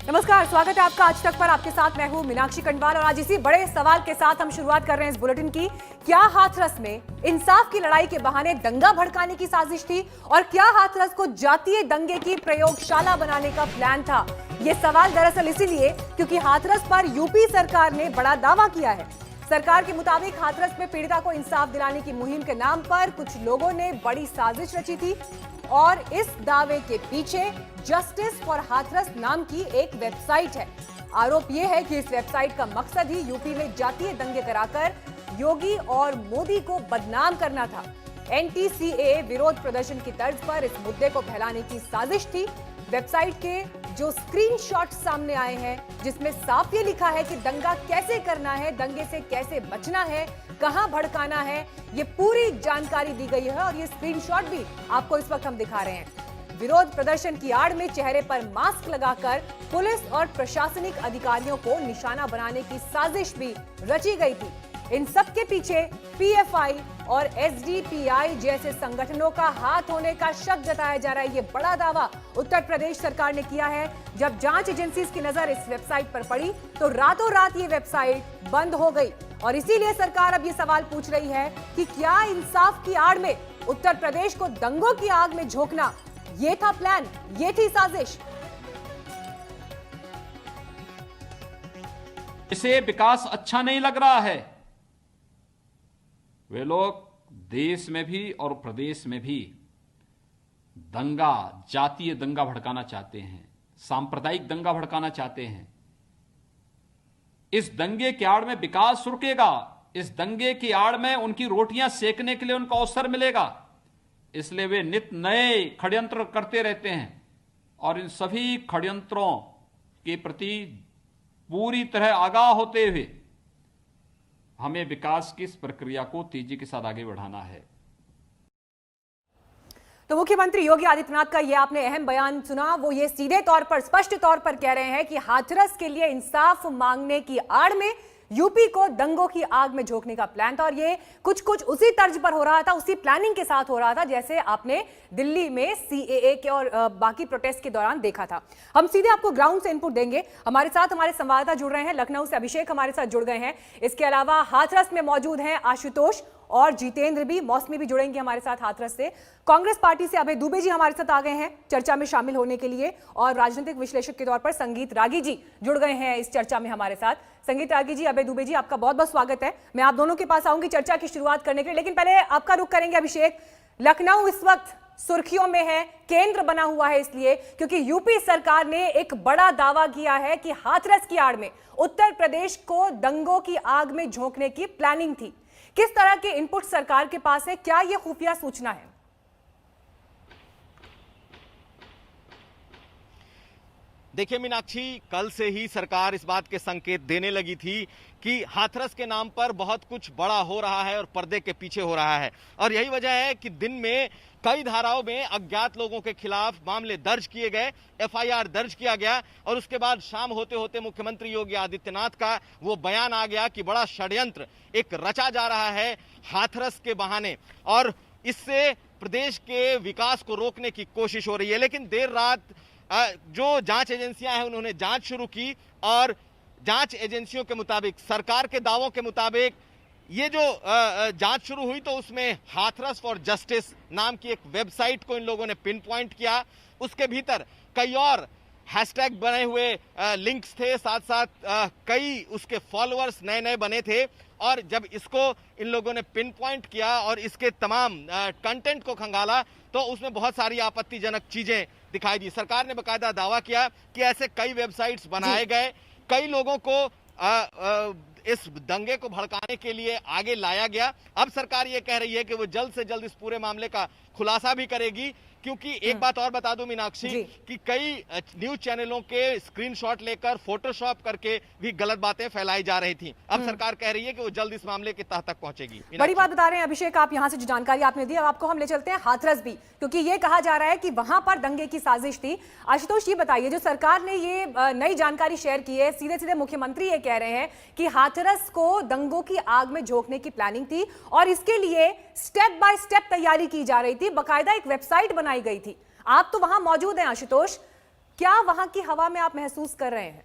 नमस्कार, स्वागत है आपका आज तक पर। आपके साथ मैं हूं मीनाक्षी कंडवाल और आज इसी बड़े सवाल के साथ हम शुरुआत कर रहे हैं इस बुलेटिन की। क्या हाथरस में इंसाफ की लड़ाई के बहाने दंगा भड़काने की साजिश थी और क्या हाथरस को जातीय दंगे की प्रयोगशाला बनाने का प्लान था? ये सवाल दरअसल इसीलिए क्योंकि हाथरस पर यूपी सरकार ने बड़ा दावा किया है। सरकार के मुताबिक हाथरस में पीड़िता को इंसाफ दिलाने की मुहिम के नाम पर कुछ लोगों ने बड़ी साजिश रची थी और इस दावे के पीछे जस्टिस फॉर हाथरस नाम की एक वेबसाइट है। आरोप यह है कि इस वेबसाइट का मकसद ही यूपी में जातीय दंगे कराकर योगी और मोदी को बदनाम करना था। एनटीसीए विरोध प्रदर्शन की तर्ज पर इस मुद्दे को फैलाने की साजिश थी। वेबसाइट के जो स्क्रीनशॉट सामने आए हैं जिसमें साफ ये लिखा है कि दंगा कैसे करना है, दंगे से कैसे बचना है, कहां भड़काना है, ये पूरी जानकारी दी गई है और ये स्क्रीनशॉट भी आपको इस वक्त हम दिखा रहे हैं। विरोध प्रदर्शन की आड़ में चेहरे पर मास्क लगाकर पुलिस और प्रशासनिक अधिकारियों को निशाना बनाने की साजिश भी रची गई थी। इन सब के पीछे पीएफआई और एसडीपीआई जैसे संगठनों का हाथ होने का शक जताया जा रहा है। ये बड़ा दावा उत्तर प्रदेश सरकार ने किया है। जब जांच एजेंसी की नजर इस वेबसाइट पर पड़ी तो रातों रात ये वेबसाइट बंद हो गई और इसीलिए सरकार अब ये सवाल पूछ रही है कि क्या इंसाफ की आड़ में उत्तर प्रदेश को दंगों की आग में झोंकना ये था प्लान, ये थी साजिश? इसे विकास अच्छा नहीं लग रहा है। वे लोग देश में भी और प्रदेश में भी दंगा, जातीय दंगा भड़काना चाहते हैं, सांप्रदायिक दंगा भड़काना चाहते हैं। इस दंगे की आड़ में विकास रुकेगा, इस दंगे की आड़ में उनकी रोटियां सेकने के लिए उनको अवसर मिलेगा। इसलिए वे नित नए षड्यंत्र करते रहते हैं और इन सभी षड्यंत्रों के प्रति पूरी तरह आगाह होते हुए हमें विकास की इस प्रक्रिया को तेजी के साथ आगे बढ़ाना है। तो मुख्यमंत्री योगी आदित्यनाथ का ये आपने अहम बयान सुना। वो ये सीधे तौर पर, स्पष्ट तौर पर कह रहे हैं कि हाथरस के लिए इंसाफ मांगने की आड़ में यूपी को दंगों की आग में झोंकने का प्लान था और ये कुछ उसी तर्ज पर हो रहा था, उसी प्लानिंग के साथ हो रहा था जैसे आपने दिल्ली में सीएए के और बाकी प्रोटेस्ट के दौरान देखा था। हम सीधे आपको ग्राउंड से इनपुट देंगे। हमारे साथ हमारे संवाददाता जुड़ रहे हैं, लखनऊ से अभिषेक हमारे साथ जुड़ गए हैं। इसके अलावा हाथरस में मौजूद हैं आशुतोष और जितेंद्र भी, मौसमी भी जुड़ेंगे हमारे साथ हाथरस से। कांग्रेस पार्टी से अभय दुबे जी हमारे साथ आ गए हैं चर्चा में शामिल होने के लिए और राजनीतिक विश्लेषक के तौर पर संगीत रागी जी जुड़ गए हैं इस चर्चा में हमारे साथ। संगीत रागी जी, अभय दुबे जी, आपका बहुत बहुत स्वागत है। मैं आप दोनों के पास आऊंगी चर्चा की शुरुआत करने के लिए, लेकिन पहले आपका रुख करेंगे अभिषेक। लखनऊ इस वक्त सुर्खियों में है, केंद्र बना हुआ है इसलिए क्योंकि यूपी सरकार ने एक बड़ा दावा किया है कि हाथरस की आड़ में उत्तर प्रदेश को दंगों की आग में झोंकने की प्लानिंग थी। किस तरह के इनपुट सरकार के पास है? क्या यह खुफिया सूचना है? देखिए मीनाक्षी, कल से ही सरकार इस बात के संकेत देने लगी थी कि हाथरस के नाम पर बहुत कुछ बड़ा हो रहा है और पर्दे के पीछे हो रहा है और यही वजह है कि दिन में कई धाराओं में अज्ञात लोगों के खिलाफ मामले दर्ज किए गए, एफआईआर दर्ज किया गया और उसके बाद शाम होते होते मुख्यमंत्री योगी आदित्यनाथ का वो बयान आ गया कि बड़ा षड्यंत्र एक रचा जा रहा है हाथरस के बहाने और इससे प्रदेश के विकास को रोकने की कोशिश हो रही है। लेकिन देर रात जो जांच एजेंसियां हैं उन्होंने जांच शुरू की और जांच एजेंसियों के मुताबिक, सरकार के दावों के मुताबिक ये जो जांच शुरू हुई तो उसमें हाथरस फॉर जस्टिस नाम की एक वेबसाइट को इन लोगों ने पिन पॉइंट किया। उसके भीतर कई और हैशटैग बने हुए लिंक्स थे, साथ साथ कई उसके फॉलोअर्स नए नए बने थे और जब इसको इन लोगों ने पिन पॉइंट किया और इसके तमाम कंटेंट को खंगाला तो उसमें बहुत सारी आपत्तिजनक चीजें दिखाई दी। सरकार ने बाकायदा दावा किया कि ऐसे कई वेबसाइट्स बनाए गए, कई लोगों को इस दंगे को भड़काने के लिए आगे लाया गया। अब सरकार ये कह रही है कि वो जल्द से जल्द इस पूरे मामले का खुलासा भी करेगी क्योंकि एक बात और बता दूं मीनाक्षी कि कई न्यूज चैनलों के स्क्रीनशॉट लेकर फोटोशॉप करके भी गलत बातें फैलाई जा रही थी। अब सरकार कह रही है कि वो जल्द इस मामले की तह तक पहुंचेगी। बड़ी बात बता रहे हैं अभिषेक आप, यहां से जो जानकारी आपने दी अब आपको हम ले चलते हैं हाथरस भी, क्योंकि ये कहा जा रहा है कि वहां पर दंगे की साजिश थी। आशुतोष ये बताइए, जो सरकार ने ये नई जानकारी शेयर की है, सीधे सीधे मुख्यमंत्री ये कह रहे हैं कि हाथरस को दंगों की आग में झोंकने की प्लानिंग थी और इसके लिए स्टेप बाय स्टेप तैयारी की जा रही थी, बाकायदा एक वेबसाइट बनाई गई थी। आप तो वहां मौजूद हैं आशुतोष, क्या वहां की हवा में आप महसूस कर रहे हैं?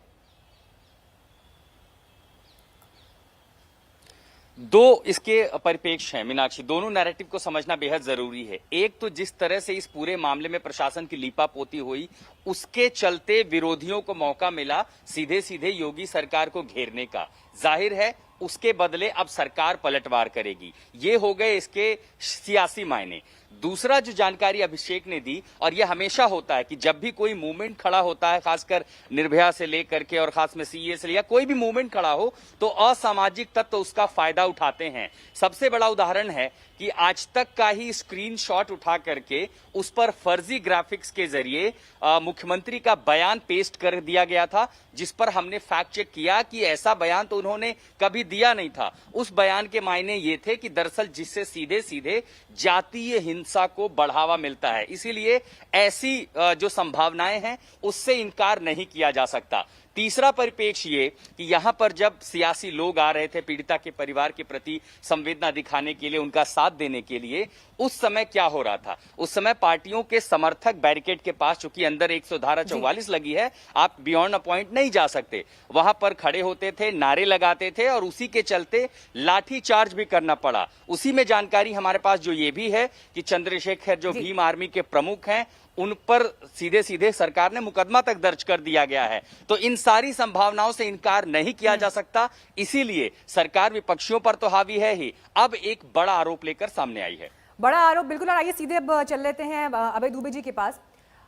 दो इसके परिप्रेक्ष्य हैं मीनाक्षी, दोनों नैरेटिव को समझना बेहद जरूरी है। एक तो जिस तरह से इस पूरे मामले में प्रशासन की लीपापोती हुई, उसके चलते विरोधियों को मौका मिला सीधे सीधे योगी सरकार को घेरने का। जाहिर है उसके बदले अब सरकार पलटवार करेगी। ये हो गए इसके सियासी मायने। दूसरा जो जानकारी अभिषेक ने दी, और यह हमेशा होता है कि जब भी कोई मूवमेंट खड़ा होता है, खासकर निर्भया से लेकर के और खास में सीए से, या कोई भी मूवमेंट खड़ा हो, तो असामाजिक तत्व उसका फायदा उठाते हैं। सबसे बड़ा उदाहरण है कि आज तक का ही स्क्रीनशॉट उठा करके उस पर फर्जी ग्राफिक्स के जरिए मुख्यमंत्री का बयान पेस्ट कर दिया गया था, जिस पर हमने फैक्ट चेक किया कि ऐसा बयान तो उन्होंने कभी दिया नहीं था। उस बयान के मायने ये थे कि दरअसल जिससे सीधे सीधे जातीय हिंसा को बढ़ावा मिलता है, इसीलिए ऐसी जो संभावनाएं हैं उससे इनकार नहीं किया जा सकता। तीसरा परिप्रेक्ष्य ये कि यहां पर जब सियासी लोग आ रहे थे पीड़िता के परिवार के प्रति संवेदना दिखाने के लिए, उनका साथ देने के लिए, उस समय क्या हो रहा था? उस समय पार्टियों के समर्थक बैरिकेड के पास, चूंकि अंदर 100 धारा 44 लगी है, आप बियॉन्ड अ पॉइंट नहीं जा सकते, वहां पर खड़े होते थे, नारे लगाते थे, और उसी के चलते लाठी चार्ज भी करना पड़ा। उसी में जानकारी हमारे पास जो ये भी है कि चंद्रशेखर जो भीम आर्मी के प्रमुख हैं, उन पर सीधे सीधे सरकार ने मुकदमा तक दर्ज कर दिया गया है। तो इन सारी संभावनाओं से इनकार नहीं किया जा सकता, इसीलिए सरकार विपक्षियों पर तो हावी है ही, अब एक बड़ा आरोप लेकर सामने आई है। बड़ा आरोप, बिल्कुल। और आइए सीधे अब चल लेते हैं अभय दुबे जी के पास।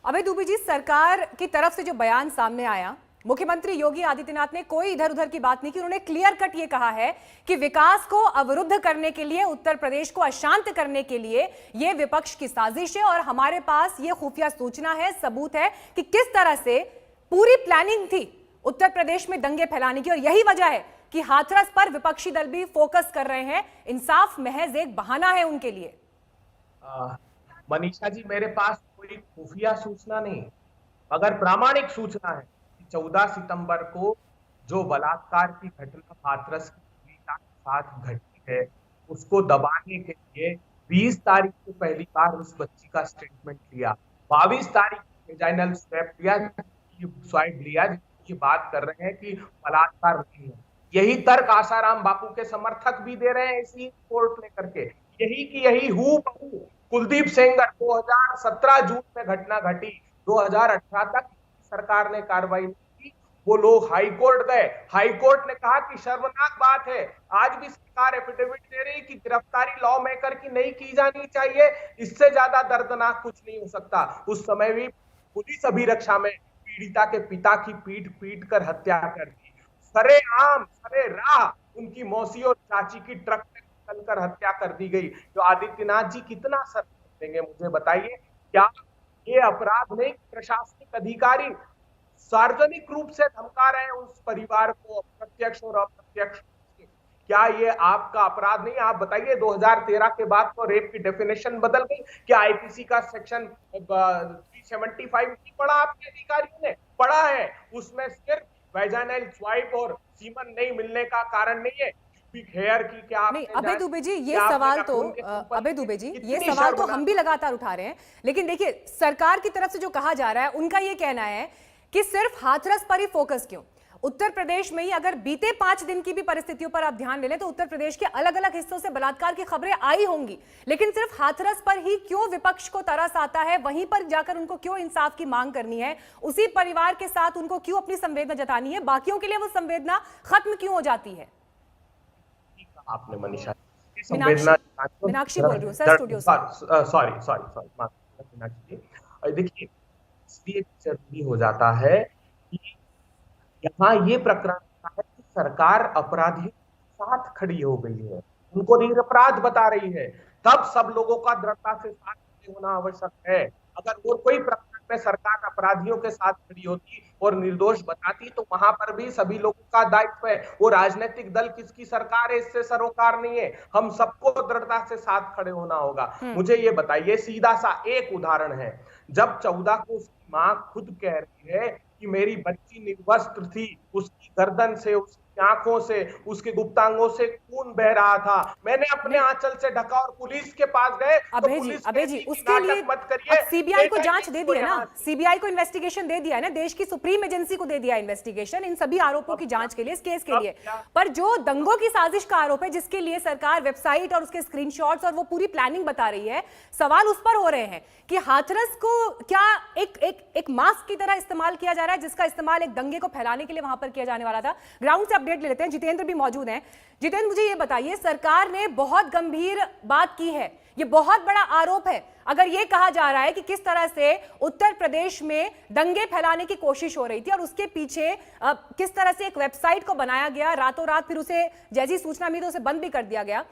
अभय दुबे जी, सरकार की तरफ से जो बयान सामने आया, मुख्यमंत्री योगी आदित्यनाथ ने कोई इधर उधर की बात नहीं की। उन्होंने क्लियर कट ये कहा है कि विकास को अवरुद्ध करने के लिए, उत्तर प्रदेश को अशांत करने के लिए ये विपक्ष की साजिश है, और हमारे पास ये खुफिया सूचना है, सबूत है कि किस तरह से पूरी प्लानिंग थी उत्तर प्रदेश में दंगे फैलाने की। और यही वजह है कि हाथरस पर विपक्षी दल भी फोकस कर रहे हैं। इंसाफ महज एक बहाना है उनके लिए। मनीषा जी, मेरे पास कोई खुफिया सूचना नहीं, मगर प्रामाणिक सूचना है। 14 सितंबर को जो बलात्कार की घटना हाथरस की पीड़िता के साथ घटी है, उसको दबाने के लिए 20 तारीख को पहली बार उस बच्ची का स्टेटमेंट लिया, 22 तारीख को वेजाइनल स्वाइप लिया, ये बात कर रहे हैं कि बलात्कार नहीं है। यही तर्क आसाराम बापू के समर्थक भी दे रहे हैं इसी रिपोर्ट लेकर के। यही की यही हूबहू कुलदीप सेंगर 2017 जून में घटना घटी, 2018 तक सरकार ने कार्रवाई की, वो लोग हाई कोर्ट गए, हाई कोर्ट ने कहा कि शर्मनाक बात है। आज भी सरकार एफिडेविट दे रही कि गिरफ्तारी लॉ मेकर की नहीं की जानी चाहिए, इससे ज्यादा दर्दनाक कुछ नहीं हो सकता। उस समय भी पुलिस अभिरक्षा में पीड़िता के पिता की पीट कर हत्या कर दी, सरेआम सरे राह उनकी मौसी और चाची की ट्रक में चलकर हत्या कर दी गई। तो आदित्यनाथ जी कितना सर देंगे, मुझे बताइए, क्या ये अपराध नहीं? प्रशासनिक अधिकारी सार्वजनिक रूप से धमका रहे हैं उस परिवार को, प्रत्यक्ष और अप्रत्यक्ष। क्या ये आपका अपराध नहीं? आप बताइए, 2013 के बाद तो रेप की डेफिनेशन बदल गई। क्या आईपीसी का सेक्शन 375 नहीं पढ़ा आपके अधिकारियों ने? पढ़ा है, उसमें सिर्फ वेजाइनल स्वाइप और सीमन नहीं मिलने का कारण नहीं है, हेयर की। क्या नहीं अभय दुबे जी, ये सवाल तो अभय दुबे जी, ये सवाल तो हम भी लगातार उठा रहे हैं, लेकिन देखिए सरकार की तरफ से जो कहा जा रहा है, उनका ये कहना है कि सिर्फ हाथरस पर ही फोकस क्यों? उत्तर प्रदेश में ही अगर बीते 5 दिन की भी परिस्थितियों पर आप ध्यान ले लें तो उत्तर प्रदेश के अलग अलग हिस्सों से बलात्कार की खबरें आई होंगी, लेकिन सिर्फ हाथरस पर ही क्यों विपक्ष को तरस आता है? वहीं पर जाकर उनको क्यों इंसाफ की मांग करनी है? उसी परिवार के साथ उनको क्यों अपनी संवेदना जतानी है? बाकियों के लिए वो संवेदना खत्म क्यों हो जाती है? आपने मनीषा मीनाक्षी बोल रही हूँ सर, स्टूडियो से। सॉरी मीनाक्षी, देखिए इसलिए जरूरी हो जाता है कि यहाँ ये प्रकरण है कि सरकार अपराधियों के साथ खड़ी हो गई है, उनको निरपराध बता रही है, तब सब लोगों का दृढ़ता से साथ होना आवश्यक है। अगर और कोई प्रकरण में सरकार अपराधियों के साथ खड़ी होती और निर्दोष बताती तो वहां पर भी सभी लोगों का दायित्व है। वो राजनीतिक दल किसकी सरकार है इससे सरोकार नहीं है, हम सबको दृढ़ता से साथ खड़े होना होगा। मुझे ये बताइए, सीधा सा एक उदाहरण है, जब 14 को उसकी मां खुद कह रही है कि मेरी बच्ची निर्वस्त्र थी, उसकी गर्दन से उसकी आंखों से, उसके गुप्तांगों से खून बह रहा था। मैंने अपने आंचल से ढका और पुलिस के पास गए तो अभय पुलिस जी कहती कि उसके लिए नाटक मत करिए, अब सीबीआई को ले जांच जाइए दे इसको दी है ना, यहाँ से। सीबीआई को इन्वेस्टिगेशन दे दिया है ना, देश की सुप्रीम एजेंसी को दे दिया इन्वेस्टिगेशन इन सभी आरोपों की जांच के लिए, इस केस के लिए। पर जो दंगों की साजिश का आरोप है, जिसके लिए सरकार वेबसाइट और उसके स्क्रीनशॉट्स और वो पूरी प्लानिंग बता रही है, सवाल उस पर हो रहे हैं कि हाथरस को क्या एक मास्क की तरह इस्तेमाल किया जा रहा है, जिसका इस्तेमाल एक दंगे को फैलाने के लिए वहां पर किया जाने वाला था। ग्राउंड से अपडेट ले लेते हैं, जितेंद्र भी मौजूद हैं। जितेंद्र, मुझे ये बताइए, सरकार ने बहुत गंभीर बात की है, ये बहुत बड़ा आरोप है अगर ये कहा जा रहा है कि किस तरह से उत्तर प्रदेश में दंगे फैलाने की कोशिश हो रही थी और उसके पीछे किस तरह से एक वेबसाइट को बनाया गया रातों रात, फिर उसे जैसी सूचना मिली तो उसे बंद भी कर दिया गया।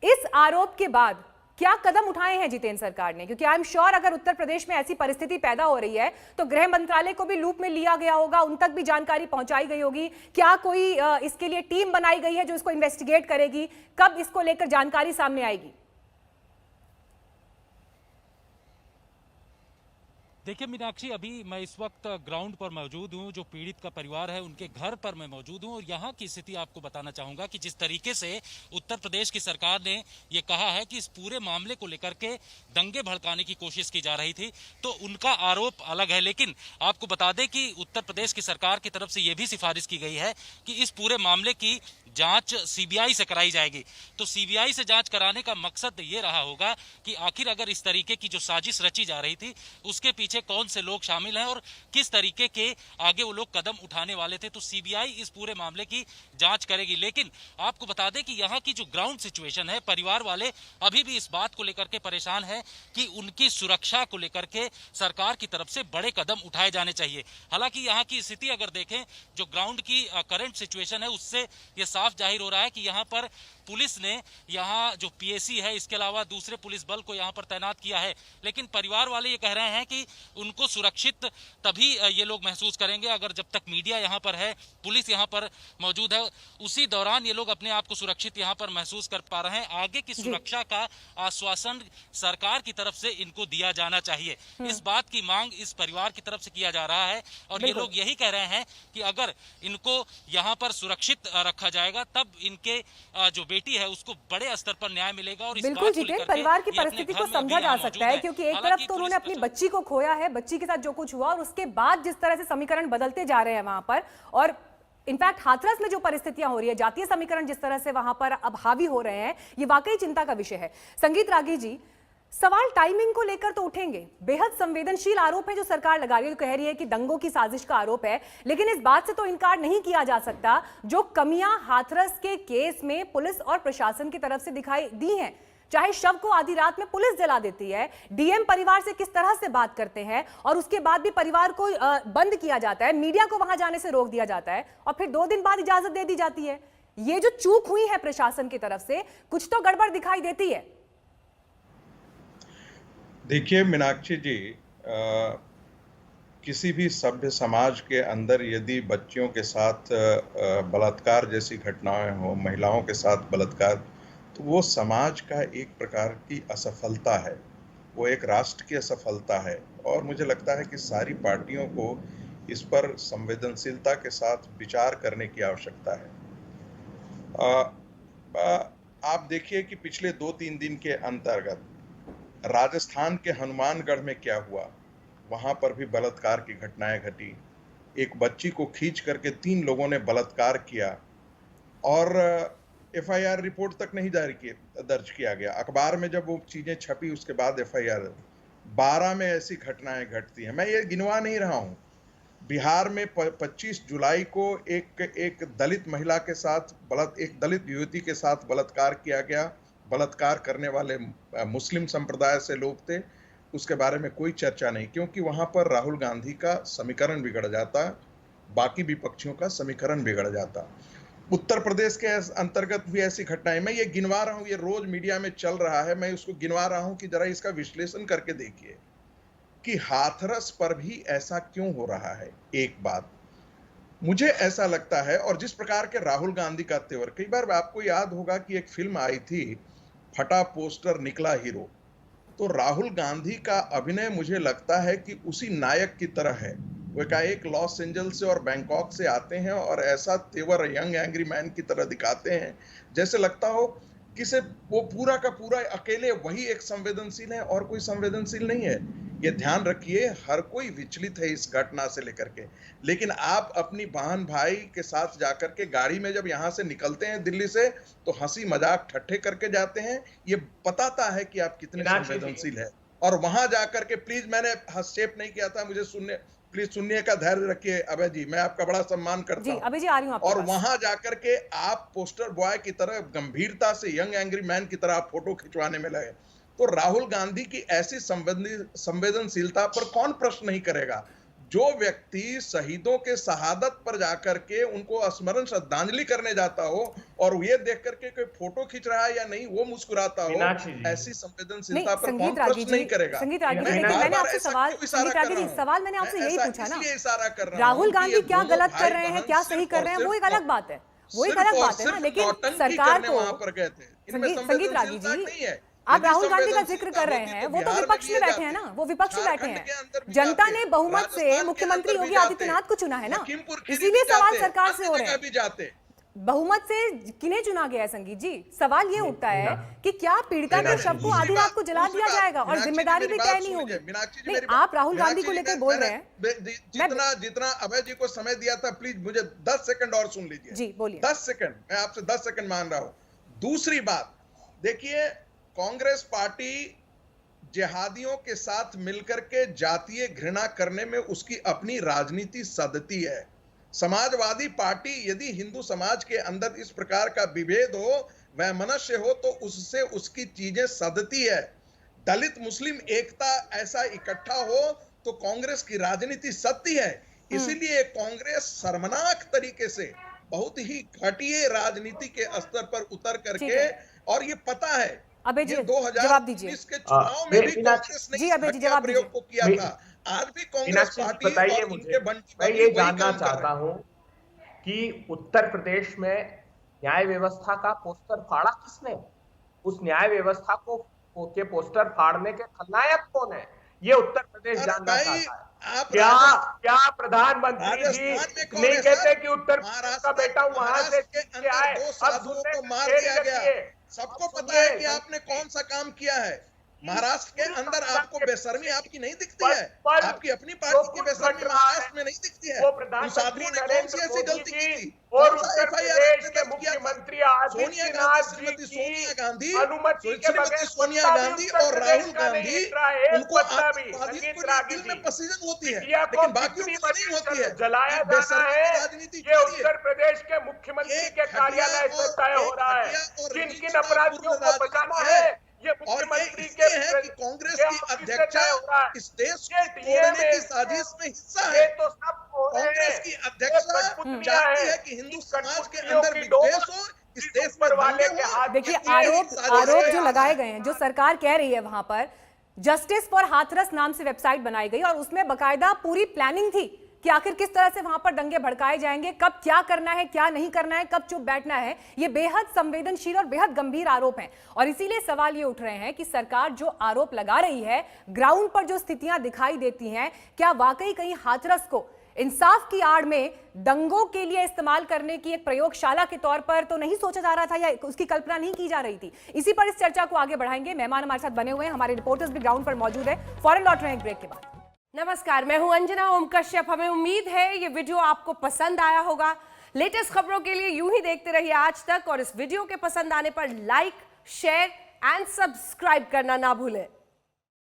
इस आरोप के बाद क्या कदम उठाए हैं जितेंद्र सरकार ने? क्योंकि आई एम श्योर अगर उत्तर प्रदेश में ऐसी परिस्थिति पैदा हो रही है तो गृह मंत्रालय को भी लूप में लिया गया होगा, उन तक भी जानकारी पहुंचाई गई होगी। क्या कोई इसके लिए टीम बनाई गई है जो इसको इन्वेस्टिगेट करेगी? कब इसको लेकर जानकारी सामने आएगी? देखिए मीनाक्षी, अभी मैं इस वक्त ग्राउंड पर मौजूद हूं, जो पीड़ित का परिवार है उनके घर पर मैं मौजूद हूं और यहां की स्थिति आपको बताना चाहूंगा कि जिस तरीके से उत्तर प्रदेश की सरकार ने ये कहा है कि इस पूरे मामले को लेकर के दंगे भड़काने की कोशिश की जा रही थी, तो उनका आरोप अलग है। लेकिन आपको बता दें कि उत्तर प्रदेश की सरकार की तरफ से यह भी सिफारिश की गई है कि इस पूरे मामले की जांच सीबीआई से कराई जाएगी। तो सीबीआई से जांच कराने का मकसद ये रहा होगा कि आखिर अगर इस तरीके की जो साजिश रची जा रही थी उसके पीछे कौन से लोग शामिल हैं और किस तरीके के आगे वो लोग कदम उठाने वाले थे, तो सीबीआई इस पूरे मामले की जांच करेगी। लेकिन आपको बता दें कि यहाँ की जो ग्राउंड सिचुएशन है, परिवार वाले अभी भी इस बात को लेकर के परेशान है कि उनकी सुरक्षा को लेकर के सरकार की तरफ से बड़े कदम उठाए जाने चाहिए। हालांकि यहाँ की स्थिति अगर देखें, जो ग्राउंड की करंट सिचुएशन है, उससे ये साफ जाहिर हो रहा है कि यहाँ पर पुलिस ने यहाँ जो पीएसी है, इसके अलावा दूसरे पुलिस बल को यहाँ पर तैनात किया है। लेकिन परिवार वाले ये कह रहे हैं कि उनको सुरक्षित तभी ये लोग महसूस करेंगे अगर जब तक मीडिया यहाँ पर है, पुलिस यहाँ पर मौजूद है, उसी दौरान ये लोग अपने आप को सुरक्षित यहाँ पर महसूस कर पा रहे हैं। आगे की सुरक्षा का आश्वासन सरकार की तरफ से इनको दिया जाना चाहिए, इस बात की मांग इस परिवार की तरफ से किया जा रहा है। और ये लोग यही कह रहे हैं कि अगर इनको यहाँ पर सुरक्षित रखा जाएगा तब इनके जो बेटी है उसको बड़े स्तर पर न्याय मिलेगा। और बिल्कुल जितेंद्र, परिवार की परिस्थिति को समझा जा सकता है, क्योंकि एक तरफ तो उन्होंने अपनी बच्ची को खोया है, बच्ची के साथ जो कुछ हुआ और उसके बाद जिस तरह से समीकरण बदलते जा रहे हैं वहां पर, और इनफैक्ट हाथरस में जो परिस्थितियां हो रही है, जातीय समीकरण जिस तरह से वहां पर अब हावी हो रहे हैं, ये वाकई चिंता का विषय है। संगीत रागी जी, सवाल टाइमिंग को लेकर तो उठेंगे, बेहद संवेदनशील आरोप है जो सरकार लगा रही है, जो कह रही है कि दंगों की साजिश का आरोप है। लेकिन इस बात से तो इनकार नहीं किया जा सकता जो कमियां हाथरस के केस में पुलिस और प्रशासन की तरफ से दिखाई दी हैं। चाहे शव को आधी रात में पुलिस जला देती है, डीएम परिवार से किस तरह से बात करते हैं और उसके बाद भी परिवार को बंद किया जाता है, मीडिया को वहां जाने से रोक दिया जाता है और फिर 2 दिन बाद इजाजत दे दी जाती है। ये जो चूक हुई है प्रशासन की तरफ से, कुछ तो गड़बड़ दिखाई देती है। देखिए मीनाक्षी जी, किसी भी सभ्य समाज के अंदर यदि बच्चियों के साथ बलात्कार जैसी घटनाएं हो, महिलाओं के साथ बलात्कार, तो वो समाज का एक प्रकार की असफलता है, वो एक राष्ट्र की असफलता है। और मुझे लगता है कि सारी पार्टियों को इस पर संवेदनशीलता के साथ विचार करने की आवश्यकता है। आप देखिए कि पिछले 2-3 दिन के अंतर्गत राजस्थान के हनुमानगढ़ में क्या हुआ, वहां पर भी बलात्कार की घटनाएं घटी। एक बच्ची को खींच करके 3 लोगों ने बलात्कार किया और एफआईआर रिपोर्ट तक नहीं दर्ज किया गया। अखबार में जब वो चीजें छपी उसके बाद एफआईआर, 12 में ऐसी घटनाएं घटती हैं। मैं ये गिनवा नहीं रहा हूं। बिहार में 25 जुलाई को एक दलित महिला के साथ एक दलित युवती के साथ बलात्कार किया गया। बलात्कार करने वाले मुस्लिम संप्रदाय से लोग थे, उसके बारे में कोई चर्चा नहीं, क्योंकि वहां पर राहुल गांधी का समीकरण बिगड़ जाता, बाकी विपक्षियों का समीकरण बिगड़ जाता। उत्तर प्रदेश के अंतर्गत भी ऐसी घटनाएं, मैं ये गिनवा रहा हूं, ये रोज मीडिया में चल रहा है, मैं उसको गिनवा रहा हूं कि जरा इसका विश्लेषण करके देखिए कि हाथरस पर भी ऐसा क्यों हो रहा है। एक बात मुझे ऐसा लगता है, और जिस प्रकार के राहुल गांधी का तेवर, कई बार आपको याद होगा कि एक फिल्म आई थी फटा पोस्टर निकला हीरो, तो राहुल गांधी का अभिनय मुझे लगता है कि उसी नायक की तरह है। वो एकाएक लॉस एंजल्स से और बैंकॉक से आते हैं और ऐसा तेवर यंग एंग्री मैन की तरह दिखाते हैं जैसे लगता हो कि से वो पूरा का पूरा अकेले वही एक संवेदनशील है और कोई संवेदनशील नहीं है। ये ध्यान रखिए, हर कोई विचलित है इस घटना से लेकर के, लेकिन आप अपनी बहन भाई के साथ जाकर के गाड़ी में जब यहाँ से निकलते हैं दिल्ली से तो हंसी मजाक ठट्ठे करके जाते हैं। ये बताता है कि आप कितने संवेदनशील है। और वहां जाकर के प्लीज, मैंने हस्तक्षेप नहीं किया था, मुझे सुनने प्लीज सुनने का धैर्य रखिए अभय जी, मैं आपका बड़ा सम्मान करता हूं। अभय जी आ रही हूं आपके और पास। वहां जाकर के आप पोस्टर बॉय की तरह गंभीरता से यंग एंग्री मैन की तरह आप फोटो खिंचवाने में लगे, तो राहुल गांधी की ऐसी संवेदनशीलता पर कौन प्रश्न नहीं करेगा। जो व्यक्ति शहीदों के शहादत पर जाकर के उनको स्मरण श्रद्धांजलि करने जाता हो और ये देख करके कोई फोटो खींच रहा है या नहीं वो मुस्कुराता हो, ऐसी संवेदनशीलता पर कौन प्रश्न नहीं करेगा। संगीत रागी जी, मैंने आपसे सवाल, संगीत रागी जी, सवाल मैंने आपसे यही पूछा ना, राहुल गांधी क्या गलत कर रहे हैं, क्या सही कर रहे हैं, वो एक अलग बात है, वो एक अलग बात है ना। लेकिन सरकार को, वहां पर गए थे, संगीत रागी जी, आप राहुल गांधी का जिक्र कर रहे हैं, वो तो विपक्ष में बैठे हैं ना, वो विपक्ष में बैठे हैं। जनता ने बहुमत से मुख्यमंत्री योगी आदित्यनाथ को चुना है ना, इसीलिए सवाल सरकार से हो रहे हैं। बहुमत से किन्हें चुना गया है संगीत जी? सवाल ये उठता है कि क्या पीड़िता के शव को आधी रात को जला दिया जाएगा और जिम्मेदारी भी तय नहीं होगी? नहीं, आप राहुल गांधी को लेकर बोल रहे हैं। जितना अभय जी को समय दिया था, प्लीज मुझे 10 सेकंड और सुन लीजिए जी, बोलिए। 10 सेकंड, मैं आपसे 10 सेकंड मान रहा हूं। दूसरी बात देखिए, कांग्रेस पार्टी जिहादियों के साथ मिलकर के जातीय घृणा करने में उसकी अपनी राजनीति सदती है। समाजवादी पार्टी यदि हिंदू समाज के अंदर इस प्रकार का विभेद हो, वह मनुष्य हो, तो उससे उसकी चीजें सदती है। दलित मुस्लिम एकता ऐसा इकट्ठा हो तो कांग्रेस की राजनीति सत्य है। इसीलिए कांग्रेस शर्मनाक तरीके से बहुत ही घटिया राजनीति के स्तर पर उतर करके, और ये पता है अबे जी, 2019 के चुनाव में भी कांग्रेस ने हत्या प्रयोग को किया था। आज भी कांग्रेस पार्टी बताइए मुझे, मैं ये जानना चाहता हूं कि उत्तर प्रदेश में न्याय व्यवस्था का पोस्टर फाड़ा किसने? उस न्याय व्यवस्था को के पोस्टर फाड़ने के खलनायक कौन है? ये उत्तर प्रदेश जानना चाहता है। क्या प्रधानमंत्री जी नहीं कहते कि उत्तर प्रदेश का बेटा वहां से आए? अब को मार दिया गया, सबको पता है कि आपने कौन सा काम किया है। महाराष्ट्र के अंदर आपको बेशर्मी आपकी नहीं दिखती है, आपकी अपनी पार्टी की बेशर्मी महाराष्ट्र में नहीं दिखती है। उस आदमी ने कौन सी ऐसी गलती की थी? और उत्तर प्रदेश के मुख्यमंत्री सोनिया गांधी, सोनिया गांधी और राहुल गांधी, उनको दिल में पसीजन होती है, लेकिन बाकियों को नहीं होती है। जलाया जाना है, ये उत्तर प्रदेश के मुख्यमंत्री के कार्यालय से तय हो रहा है। किन किन अपराधियों को बचाना है, ये मुख्यमंत्री के है कि कांग्रेस की अध्यक्षा इस देश को तोड़ने की साजिश में हिस्सा है। तो सब कांग्रेस की अध्यक्षा चाहती है कि हिंदू समाज के अंदर विद्वेष हो, इस देश पर वाले के हाथ। देखिए, आरोप जो लगाए गए हैं, जो सरकार कह रही है वहां पर जस्टिस फॉर हाथरस नाम से वेबसाइट बनाई गई और उसमें बकायदा पूरी प्लानिंग थी कि आखिर किस तरह से वहां पर दंगे भड़काए जाएंगे, कब क्या करना है, क्या नहीं करना है, कब चुप बैठना है। ये बेहद संवेदनशील और बेहद गंभीर आरोप हैं और इसीलिए सवाल ये उठ रहे हैं कि सरकार जो आरोप लगा रही है, ग्राउंड पर जो स्थितियां दिखाई देती हैं, क्या वाकई कहीं हाथरस को इंसाफ की आड़ में दंगों के लिए इस्तेमाल करने की एक प्रयोगशाला के तौर पर तो नहीं सोचा जा रहा था या उसकी कल्पना नहीं की जा रही थी? इसी पर इस चर्चा को आगे बढ़ाएंगे। मेहमान हमारे साथ बने हुए हैं, हमारे रिपोर्टर्स भी ग्राउंड पर मौजूद है। फौरन लौट रहे हैं ब्रेक के बाद। नमस्कार, मैं हूं अंजना ओम कश्यप। हमें उम्मीद है ये वीडियो आपको पसंद आया होगा। लेटेस्ट खबरों के लिए यूं ही देखते रहिए आज तक और इस वीडियो के पसंद आने पर लाइक, शेयर एंड सब्सक्राइब करना ना भूलें।